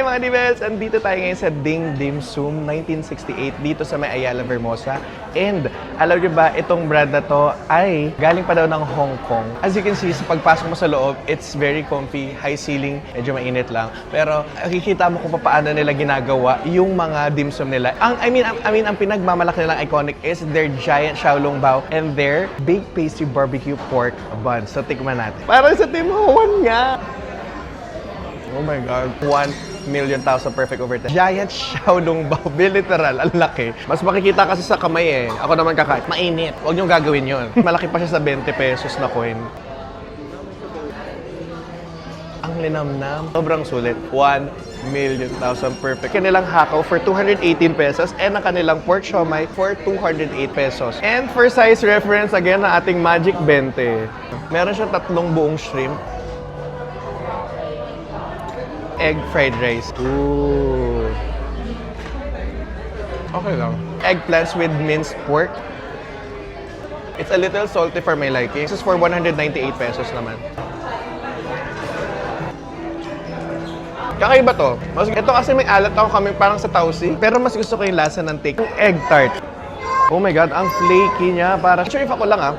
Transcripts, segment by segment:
Hey mga Dibels! Andito tayo ngayon sa Ding Dim Sum 1968 dito sa may Ayala Vermosa. And alam niyo ba, itong brand na to ay galing pa daw ng Hong Kong. As you can see, sa pagpasok mo sa loob, it's very comfy, high ceiling, medyo mainit lang. Pero nakikita mo kung paano nila ginagawa yung mga dim sum nila. Ang pinagmamalaki nilang iconic is their giant xiaolong bao and their baked pastry barbecue pork buns. So tikman natin. Parang sa Tim Ho Wan nga! Oh my God. 1,000,000 perfect over 10. Giant xiaolong bao. Literal, ang laki. Mas makikita kasi sa kamay eh. Ako naman kakain. Mainit. Huwag niyong gagawin yun. Malaki pa siya sa 20 pesos na coin. Ang linamnam. Sobrang sulit. 1,000,000 perfect. Kanilang hakaw for 218 pesos and ang kanilang pork siomai for 208 pesos. And for size reference, again, na ating Magic 20. Meron siyang 3 buong shrimp. Egg fried rice. Ooh. Okay lang. Eggplants with minced pork. It's a little salty for my liking. This is for 198 pesos naman. Kakaiba to. Ito kasi may alat ako kami parang sa tausi. Pero mas gusto ko yung lasa ng take. Egg tart. Oh my God, ang flaky niya. Para sure if ako lang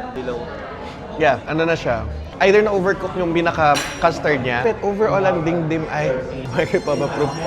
Yeah, ano na siya. Either na-overcook yung binaka-custard niya. But overall, ang Ding Dim ay may pa-approve.